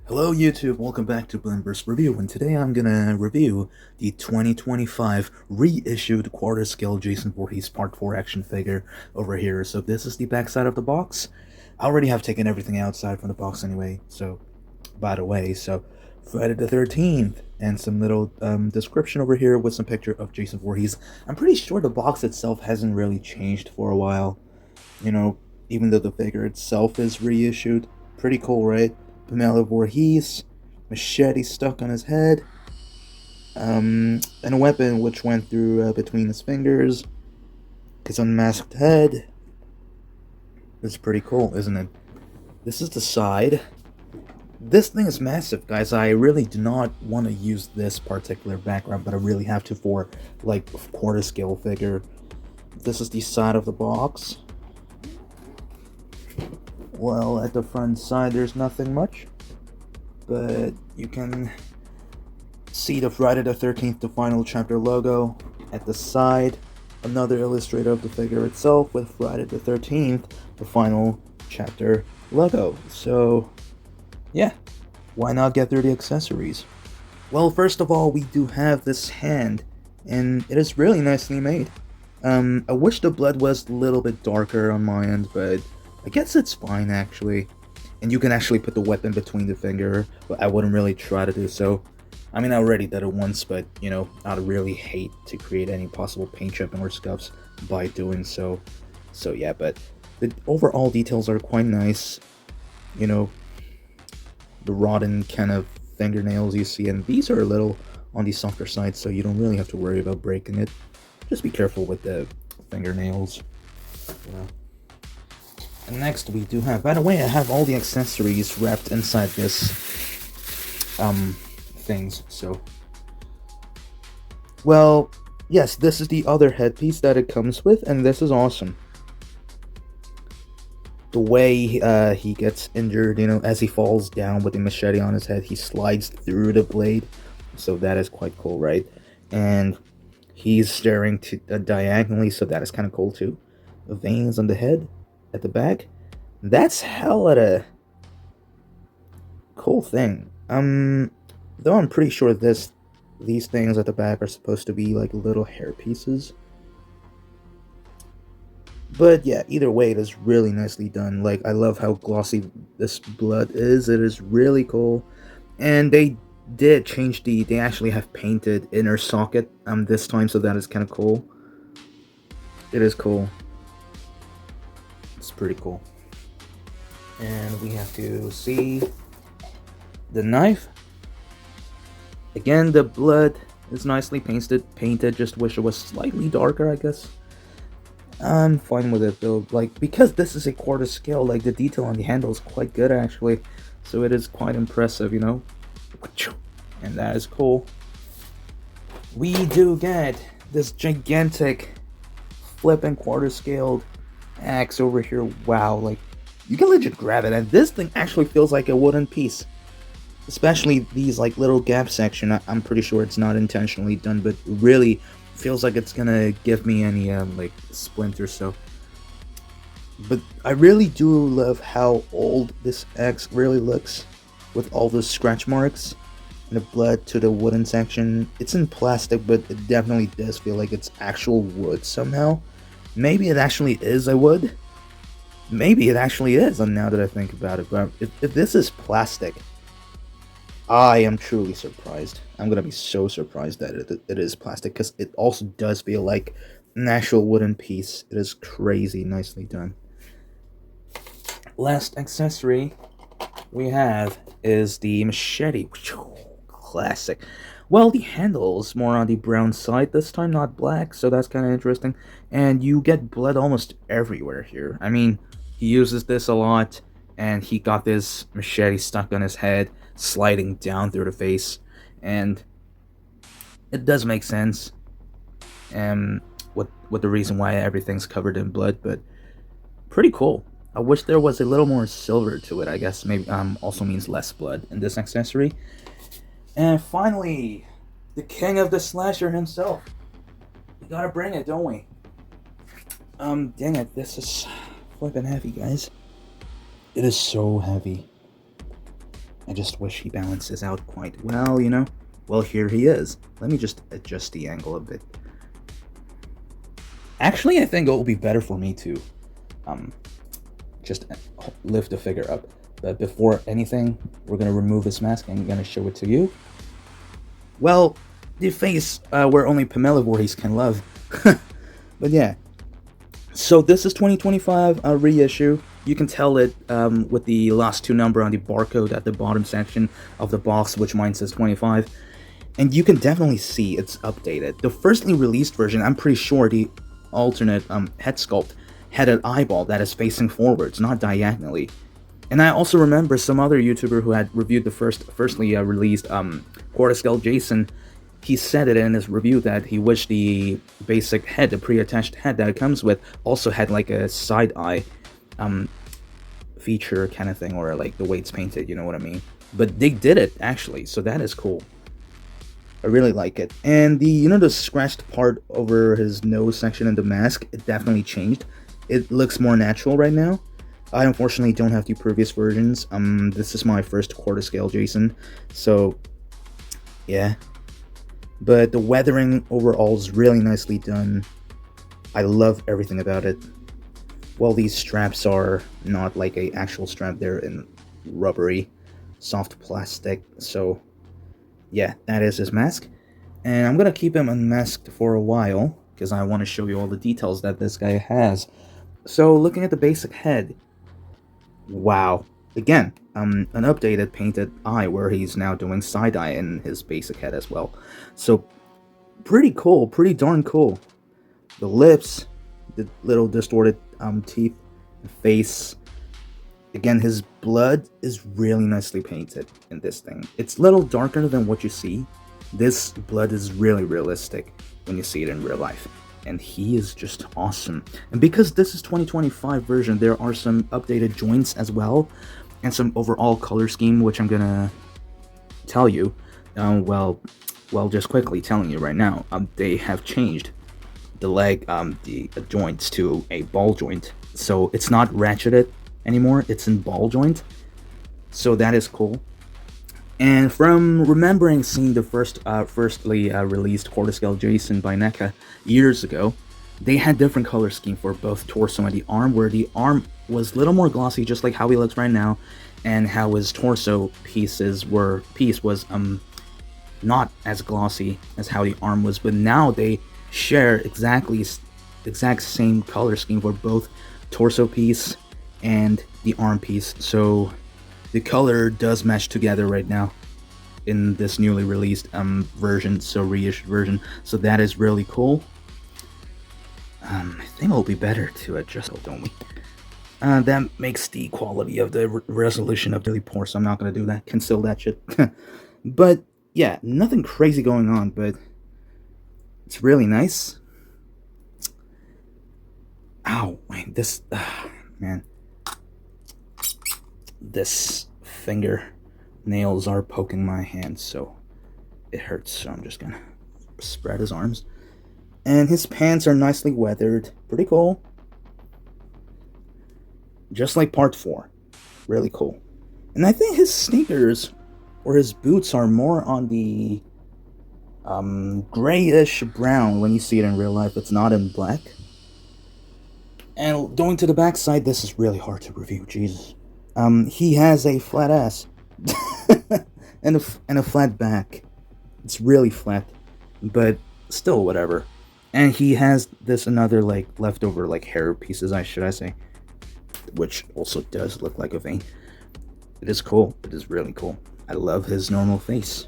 Hello YouTube, welcome back to Blindburst Review, and today I'm gonna review the 2025 reissued quarter-scale Jason Voorhees Part 4 action figure over here. So this is the backside of the box. I already have taken everything outside from the box anyway, so, by the way, so Friday the 13th, and some little description over here with some picture of Jason Voorhees. I'm pretty sure the box itself hasn't really changed for a while, you know, even though the figure itself is reissued. Pretty cool, right? Pamela Voorhees, machete stuck on his head, and a weapon which went through between his fingers, his unmasked head. It's pretty cool, isn't it? This is the side. This thing is massive, guys. I really do not want to use this particular background, but I really have to for, like, a quarter scale figure. This is the side of the box. Well, at the front side, there's nothing much, but you can see the Friday the 13th, the final chapter logo. At the side, another illustrator of the figure itself with Friday the 13th, the final chapter logo. So, yeah, why not get through the accessories? Well, first of all, we do have this hand, and it is really nicely made. I wish the blood was a little bit darker on my end, but I guess it's fine actually. And you can actually put the weapon between the finger, but I wouldn't really try to do so. I mean, I already did it once, but, you know, I'd really hate to create any possible paint chipping or scuffs by doing so. So yeah, but the overall details are quite nice. You know, the rotten kind of fingernails you see, and these are a little on the softer side, so you don't really have to worry about breaking it. Just be careful with the fingernails, you know. And next we do have, by the way, I have all the accessories wrapped inside this things. So, well, yes, this is the other headpiece that it comes with, and this is awesome. The way he gets injured, you know, as he falls down with the machete on his head, he slides through the blade, so that is quite cool, right? And he's staring to diagonally, so that is kind of cool too. The veins on the head, at the back, that's hella cool thing. Though I'm pretty sure these things at the back are supposed to be like little hair pieces. But yeah, either way, it is really nicely done. Like, I love how glossy this blood is. It is really cool. And they did change they actually have painted inner socket this time, so that is kind of cool. It is cool. It's pretty cool. And we have to see the knife. Again, the blood is nicely painted. Just wish it was slightly darker, I guess. I'm fine with it though, like, because this is a quarter scale, like, the detail on the handle is quite good actually, so it is quite impressive, you know. And that is cool. We do get this gigantic flipping quarter scaled axe over here. Wow, like, you can legit grab it, and this thing actually feels like a wooden piece. Especially these, like, little gap section. I'm pretty sure it's not intentionally done, but really feels like it's gonna give me any like splinters. So, but I really do love how old this axe really looks, with all the scratch marks and the blood to the wooden section. It's in plastic, but it definitely does feel like it's actual wood somehow. Maybe it actually is a wood. Maybe it actually is, and now that I think about it, but if this is plastic, I am truly surprised. I'm gonna be so surprised that it is plastic, because it also does feel like an actual wooden piece. It is crazy nicely done. Last accessory we have is the machete. Classic. Well, the handle is more on the brown side this time, not black, so that's kind of interesting. And you get blood almost everywhere here. I mean, he uses this a lot, and he got this machete stuck on his head, sliding down through the face, and it does make sense. With the reason why everything's covered in blood, but pretty cool. I wish there was a little more silver to it. I guess maybe also means less blood in this accessory. And finally, the king of the slasher himself. We gotta bring it, don't we? Dang it, this is flipping heavy, guys. It is so heavy. I just wish he balances out quite well, you know? Well, here he is. Let me just adjust the angle a bit. Actually, I think it will be better for me to just lift the figure up. But before anything, we're gonna remove this mask and I'm gonna show it to you. Well, the face where only Pamela Voorhees can love. But yeah. So this is 2025 reissue. You can tell it with the last 2 number on the barcode at the bottom section of the box, which mine says 25. And you can definitely see it's updated. The firstly released version, I'm pretty sure the alternate head sculpt had an eyeball that is facing forwards, not diagonally. And I also remember some other YouTuber who had reviewed the firstly released Quarter-Scale Jason. He said it in his review that he wished the basic head, the pre-attached head that it comes with, also had like a side eye feature kind of thing, or like the way it's painted, you know what I mean? But they did it actually, so that is cool. I really like it. And the, you know, the scratched part over his nose section in the mask, it definitely changed. It looks more natural right now. I unfortunately don't have the previous versions. This is my first quarter-scale Jason, so yeah. But the weathering overall is really nicely done. I love everything about it. Well, these straps are not like a actual strap, they're in rubbery, soft plastic, so yeah, that is his mask. And I'm gonna keep him unmasked for a while, because I want to show you all the details that this guy has. So, looking at the basic head, wow. Again, an updated painted eye where he's now doing side eye in his basic head as well. So, pretty cool, pretty darn cool. The lips, the little distorted teeth, the face. Again, his blood is really nicely painted in this thing. It's a little darker than what you see. This blood is really realistic when you see it in real life. And he is just awesome. And because this is 2025 version, there are some updated joints as well, and some overall color scheme, which I'm gonna tell you. Well, just quickly telling you right now, they have changed the leg, the joints to a ball joint. So it's not ratcheted anymore, it's in ball joint. So that is cool. And from remembering seeing the firstly released quarter-scale Jason by NECA years ago, they had different color scheme for both torso and the arm, where the arm was a little more glossy, just like how he looks right now, and how his torso piece was not as glossy as how the arm was. But now they share exact same color scheme for both torso piece and the arm piece. So the color does match together right now in this newly released version, so reissued version. So that is really cool. I think it'll be better to adjust, don't we? That makes the quality of the resolution of really poor, so I'm not gonna do that. Cancel that shit. But yeah, nothing crazy going on, but it's really nice. Ow, wait, this, man. This finger nails are poking my hand, so it hurts, so I'm just gonna spread his arms. And his pants are nicely weathered, pretty cool. Just like part 4, really cool. And I think his sneakers or his boots are more on the grayish brown when you see it in real life. It's not in black. And going to the back side, this is really hard to review, Jesus. He has a flat ass and a flat back. It's really flat, but still whatever. And he has this another like leftover like hair pieces, should I say, which also does look like a vein. It is cool. It is really cool. I love his normal face,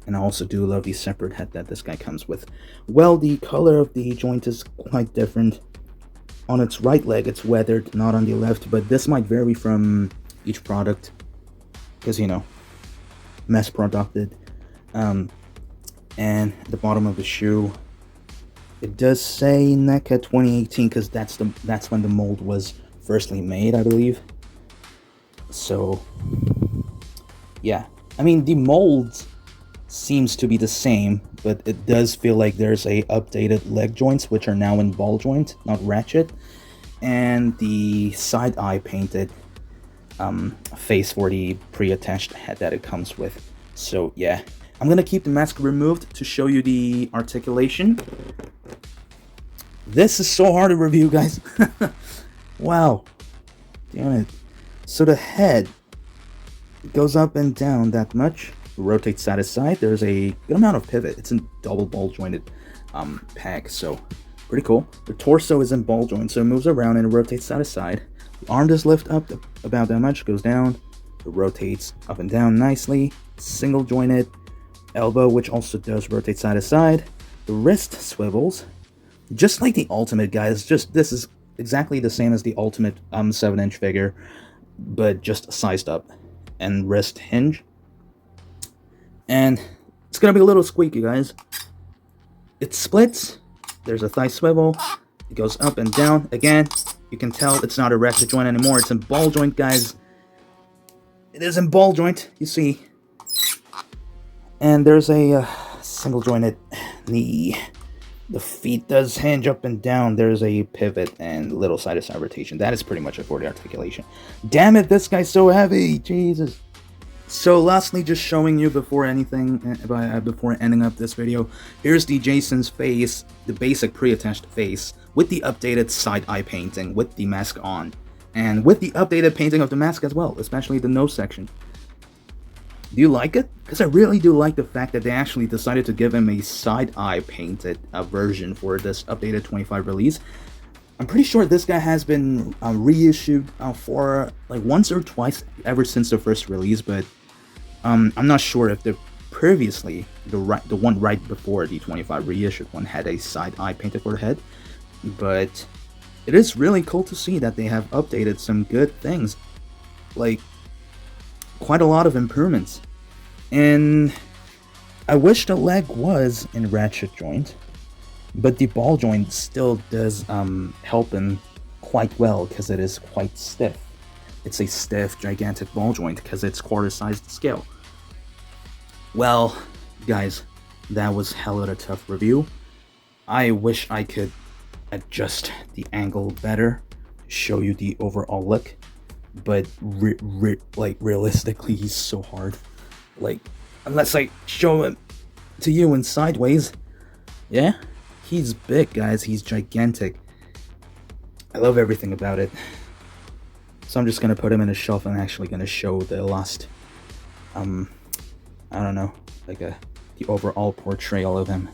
and I also do love the separate head that this guy comes with. Well, the color of the joint is quite different. On its right leg, it's weathered, not on the left, but this might vary from each product, because, you know, mass produced. And the bottom of the shoe, it does say NECA 2018, because that's when the mold was firstly made, I believe. So yeah, I mean, the mold seems to be the same, but it does feel like there's a updated leg joints, which are now in ball joint, not ratchet, and the side eye painted. face for the pre-attached head that it comes with. So yeah, I'm gonna keep the mask removed to show you the articulation. This is so hard to review, guys. Wow, damn it. So the head goes up and down that much, rotates side to side. There's a good amount of pivot. It's a double ball jointed pack, so pretty cool. The torso is in ball joint, so it moves around and it rotates side to side. The arm does lift up about that much, goes down, it rotates up and down nicely. Single jointed elbow, which also does rotate side to side. The wrist swivels, just like the Ultimate, guys. This is exactly the same as the Ultimate 7-inch figure, but just sized up. And wrist hinge, and it's gonna be a little squeaky, guys. It splits. There's a thigh swivel. It goes up and down. Again, you can tell it's not a ratchet joint anymore. It's in ball joint, guys. It is in ball joint, you see. And there's a single jointed knee. The feet does hinge up and down. There's a pivot and little side-to-side rotation. That is pretty much it for the articulation. Damn it, this guy's so heavy. Jesus. So lastly, just showing you before anything, before ending up this video, here's the Jason's face, the basic pre-attached face, with the updated side-eye painting, with the mask on. And with the updated painting of the mask as well, especially the nose section. Do you like it? Because I really do like the fact that they actually decided to give him a side-eye painted version for this updated 25 release. I'm pretty sure this guy has been reissued for like once or twice ever since the first release, but I'm not sure if the previously, the one right before the 25 reissued one had a side-eye painted for the head. But it is really cool to see that they have updated some good things. Like, quite a lot of improvements. And I wish the leg was in ratchet joint, but the ball joint still does help him quite well because it is quite stiff. It's a stiff, gigantic ball joint because it's quarter-sized scale. Well, guys, that was hella a tough review. I wish I could adjust the angle better to show you the overall look. But like realistically, he's so hard. Like, unless I show him to you in sideways, yeah, he's big, guys. He's gigantic. I love everything about it. So I'm just gonna put him in a shelf and actually gonna show the last, I don't know, like the overall portrayal of him.